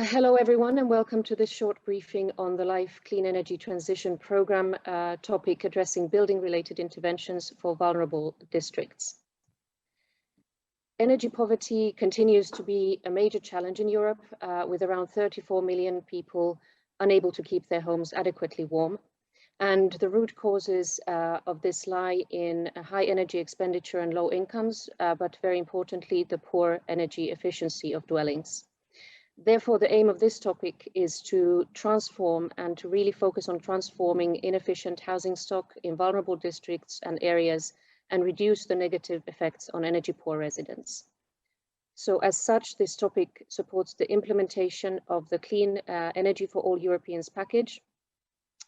Hello everyone, and welcome to this short briefing on the Life Clean Energy Transition Programme topic addressing building-related interventions for vulnerable districts. Energy poverty continues to be a major challenge in Europe, with around 34 million people unable to keep their homes adequately warm. And the root causes of this lie in high energy expenditure and low incomes, but very importantly, the poor energy efficiency of dwellings. Therefore, the aim of this topic is to transform and to really focus on transforming inefficient housing stock in vulnerable districts and areas and reduce the negative effects on energy poor residents. So as such, this topic supports the implementation of the Clean Energy for All Europeans package,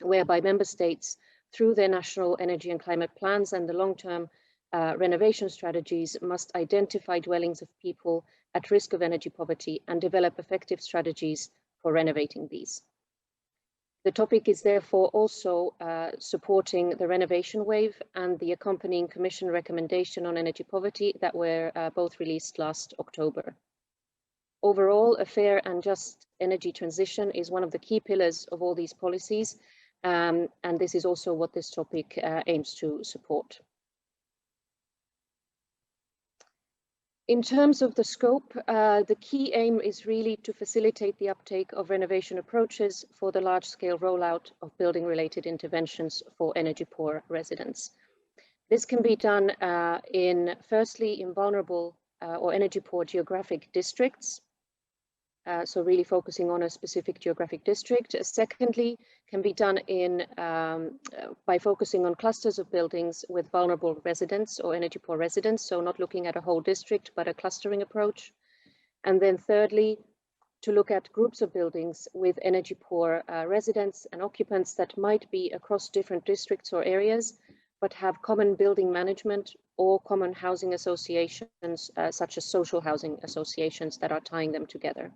whereby member states, through their national energy and climate plans and the long-term renovation strategies, must identify dwellings of people at risk of energy poverty and develop effective strategies for renovating these. The topic is therefore also supporting the renovation wave and the accompanying Commission recommendation on energy poverty that were both released last October. Overall, a fair and just energy transition is one of the key pillars of all these policies, and this is also what this topic aims to support. In terms of the scope, the key aim is really to facilitate the uptake of renovation approaches for the large-scale rollout of building-related interventions for energy-poor residents. This can be done firstly in vulnerable or energy-poor geographic districts, so really focusing on a specific geographic district. Secondly, can be done by focusing on clusters of buildings with vulnerable residents or energy poor residents, so not looking at a whole district, but a clustering approach. And then thirdly, to look at groups of buildings with energy poor residents and occupants that might be across different districts or areas, but have common building management or common housing associations, such as social housing associations that are tying them together.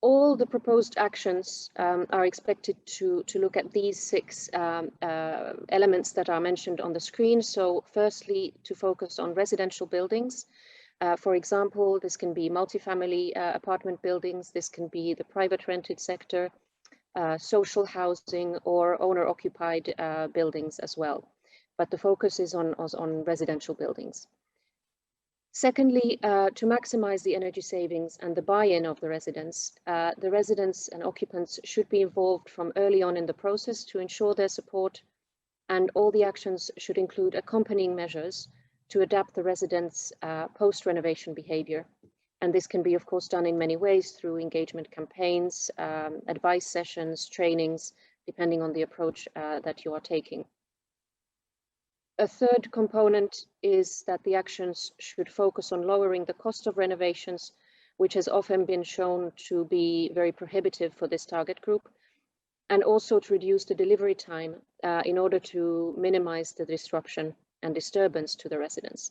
All the proposed actions are expected to look at these six elements that are mentioned on the screen. So firstly, to focus on residential buildings. For example, this can be multifamily apartment buildings, this can be the private rented sector, social housing or owner-occupied buildings as well. But the focus is on residential buildings. Secondly, to maximize the energy savings and the buy-in of the residents and occupants should be involved from early on in the process to ensure their support, and all the actions should include accompanying measures to adapt the residents' post-renovation behavior. And this can be, of course, done in many ways through engagement campaigns, advice sessions, trainings, depending on the approach that you are taking. A third component is that the actions should focus on lowering the cost of renovations, which has often been shown to be very prohibitive for this target group, and also to reduce the delivery time in order to minimize the disruption and disturbance to the residents.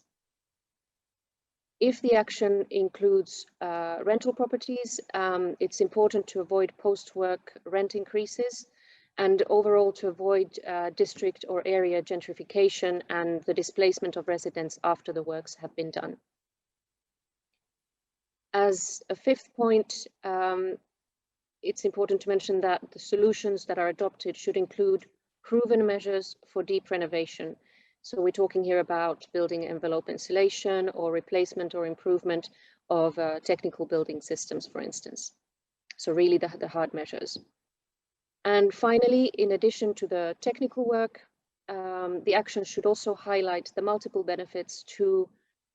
If the action includes rental properties, it's important to avoid post-work rent increases, and overall to avoid district or area gentrification and the displacement of residents after the works have been done. As a fifth point, it's important to mention that the solutions that are adopted should include proven measures for deep renovation. So we're talking here about building envelope insulation or replacement or improvement of technical building systems, for instance. So really the hard measures. And finally, in addition to the technical work, the action should also highlight the multiple benefits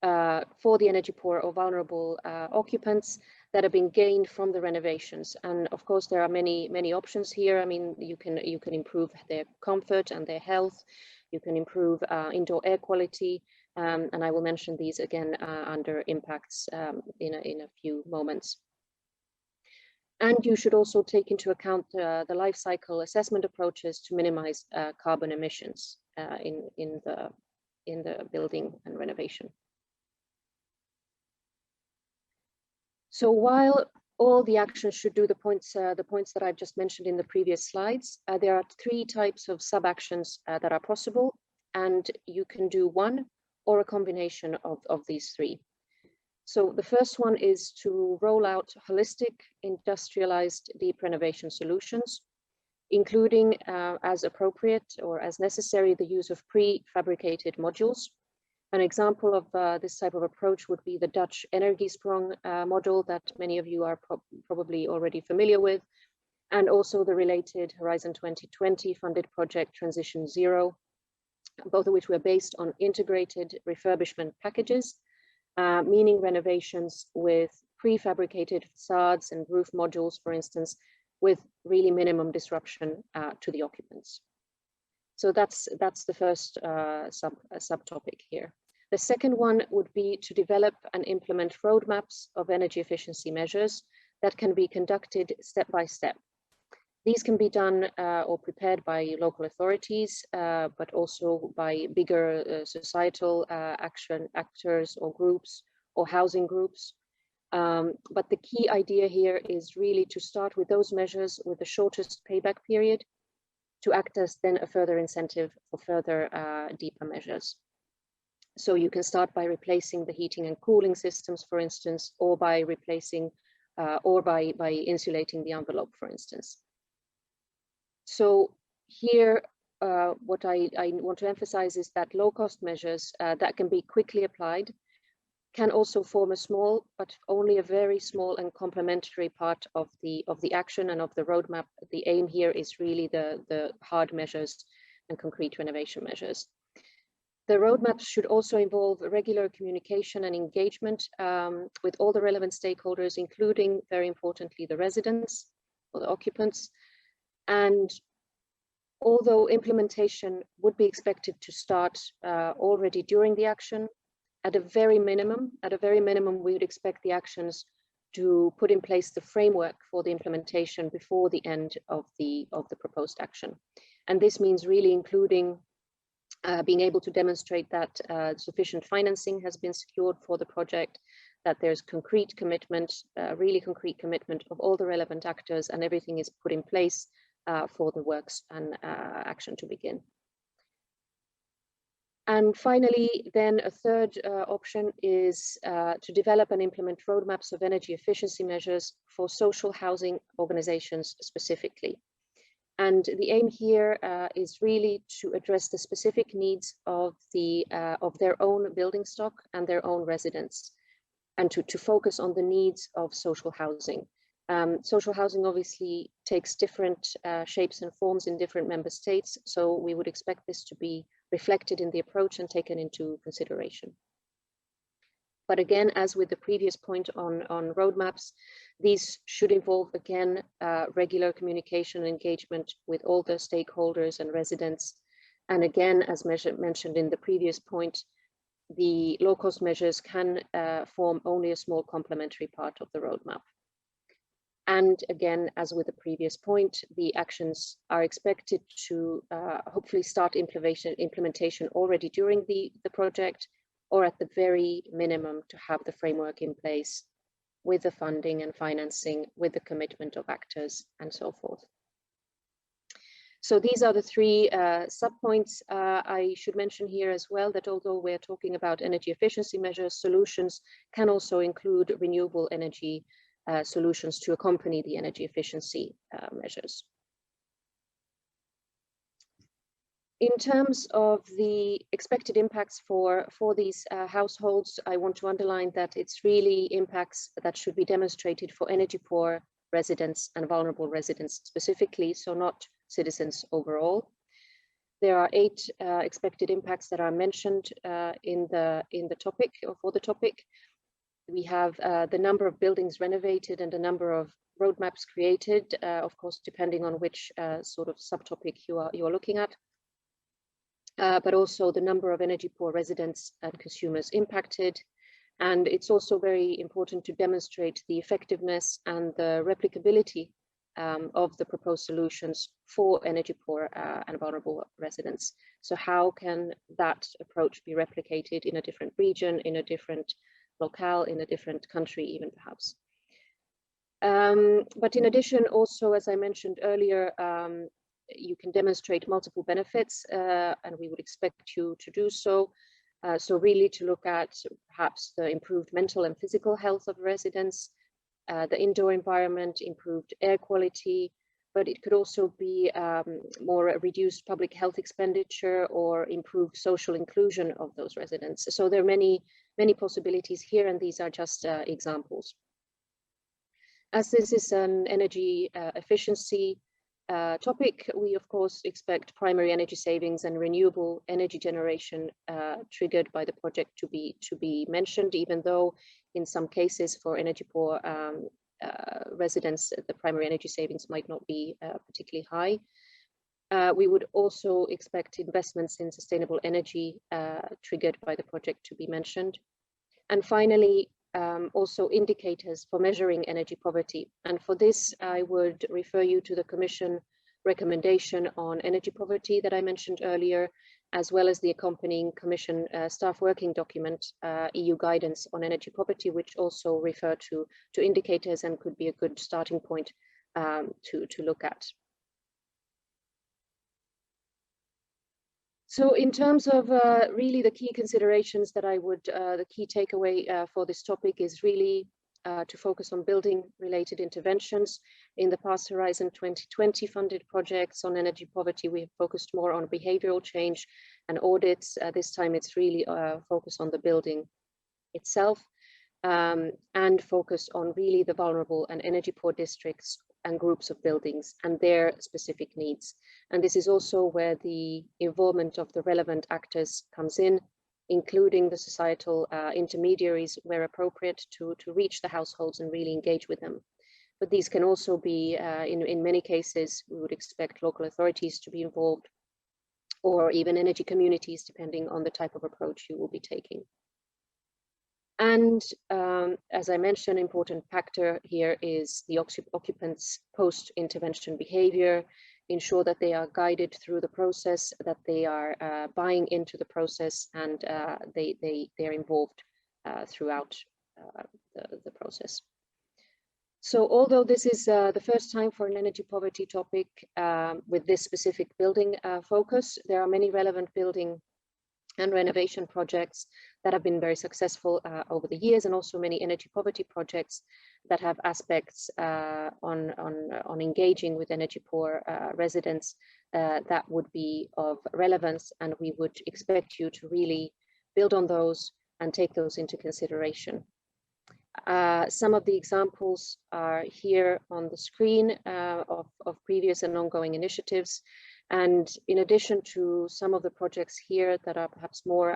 for the energy poor or vulnerable occupants that have been gained from the renovations. And of course, there are many options here. I mean, you can improve their comfort and their health. You can improve indoor air quality, and I will mention these again under impacts in a few moments. And you should also take into account the life cycle assessment approaches to minimize carbon emissions in the building and renovation. So while all the actions should do the points that I've just mentioned in the previous slides, there are three types of sub-actions that are possible, and you can do one or a combination of these three. So the first one is to roll out holistic industrialized deep renovation solutions, including as appropriate or as necessary the use of prefabricated modules. An example of this type of approach would be the Dutch Energiesprong model that many of you are probably already familiar with, and also the related Horizon 2020 funded project Transition Zero, both of which were based on integrated refurbishment packages, meaning renovations with prefabricated facades and roof modules, for instance, with really minimum disruption to the occupants. So that's the first subtopic here. The second one would be to develop and implement roadmaps of energy efficiency measures that can be conducted step by step. These can be done or prepared by local authorities, but also by bigger societal actors or groups or housing groups. But the key idea here is really to start with those measures with the shortest payback period to act as then a further incentive for further deeper measures. So you can start by replacing the heating and cooling systems, for instance, or by replacing or by insulating the envelope, for instance. So here, what I want to emphasize is that low-cost measures that can be quickly applied can also form a small, but only a very small and complementary part of the action and of the roadmap. The aim here is really the hard measures and concrete renovation measures. The roadmaps should also involve regular communication and engagement with all the relevant stakeholders, including, very importantly, the residents or the occupants. And although implementation would be expected to start already during the action, at a very minimum, we would expect the actions to put in place the framework for the implementation before the end of the proposed action. And this means really including being able to demonstrate that sufficient financing has been secured for the project, that there's concrete commitment, really concrete commitment of all the relevant actors, and everything is put in place for the works and action to begin. And finally, then a third option is to develop and implement roadmaps of energy efficiency measures for social housing organizations specifically. And the aim here is really to address the specific needs of their own building stock and their own residents, and to focus on the needs of social housing. Social housing obviously takes different shapes and forms in different member states, so we would expect this to be reflected in the approach and taken into consideration. But again, as with the previous point on roadmaps, these should involve, again, regular communication and engagement with all the stakeholders and residents. And again, as mentioned in the previous point, the low-cost measures can form only a small complementary part of the roadmap. And again, as with the previous point, the actions are expected to hopefully start implementation already during the project, or at the very minimum to have the framework in place with the funding and financing, with the commitment of actors and so forth. So these are the three subpoints. I should mention here as well that although we're talking about energy efficiency measures, solutions can also include renewable energy solutions to accompany the energy efficiency measures. In terms of the expected impacts for these households, I want to underline that it's really impacts that should be demonstrated for energy poor residents and vulnerable residents specifically, so not citizens overall. There are 8 expected impacts that are mentioned in the topic, or for the topic. We have the number of buildings renovated and the number of roadmaps created, of course, depending on which sort of subtopic you are looking at. But also the number of energy poor residents and consumers impacted. And it's also very important to demonstrate the effectiveness and the replicability of the proposed solutions for energy poor and vulnerable residents. So how can that approach be replicated in a different region, in a different locale, in a different country even perhaps? But in addition, also, as I mentioned earlier, you can demonstrate multiple benefits, and we would expect you to do so. So really to look at perhaps the improved mental and physical health of residents, the indoor environment, improved air quality, but it could also be more reduced public health expenditure or improved social inclusion of those residents. So there are many possibilities here, and these are just examples. As this is an energy efficiency topic, we of course expect primary energy savings and renewable energy generation triggered by the project to be mentioned, even though in some cases for energy poor residents, the primary energy savings might not be particularly high. We would also expect investments in sustainable energy triggered by the project to be mentioned. And finally, also indicators for measuring energy poverty. And for this, I would refer you to the Commission recommendation on energy poverty that I mentioned earlier, as well as the accompanying Commission staff working document, EU guidance on energy poverty, which also refer to indicators and could be a good starting point to look at. So in terms of really the key considerations that I would, the key takeaway for this topic is really to focus on building related interventions. In the past Horizon 2020 funded projects on energy poverty, we have focused more on behavioral change and audits. This time it's really focused on the building itself and focus on really the vulnerable and energy poor districts and groups of buildings and their specific needs. And this is also where the involvement of the relevant actors comes in, including the societal intermediaries where appropriate to reach the households and really engage with them. But these can also be, in many cases, we would expect local authorities to be involved, or even energy communities, depending on the type of approach you will be taking. And as I mentioned, an important factor here is the occupants' post-intervention behavior. Ensure that they are guided through the process, that they are buying into the process, and they're involved throughout the process. So although this is the first time for an energy poverty topic with this specific building focus, there are many relevant building and renovation projects that have been very successful over the years, and also many energy poverty projects that have aspects on engaging with energy poor residents that would be of relevance, and we would expect you to really build on those and take those into consideration. Some of the examples are here on the screen of previous and ongoing initiatives. And in addition to some of the projects here that are perhaps more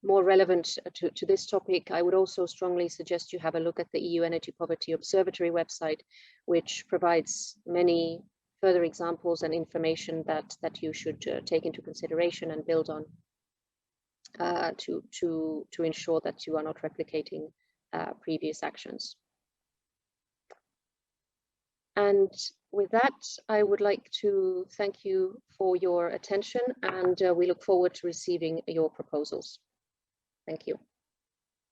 relevant to this topic, I would also strongly suggest you have a look at the EU Energy Poverty Observatory website, which provides many further examples and information that you should take into consideration and build on to ensure that you are not replicating previous actions. And with that, I would like to thank you for your attention, and we look forward to receiving your proposals. Thank you.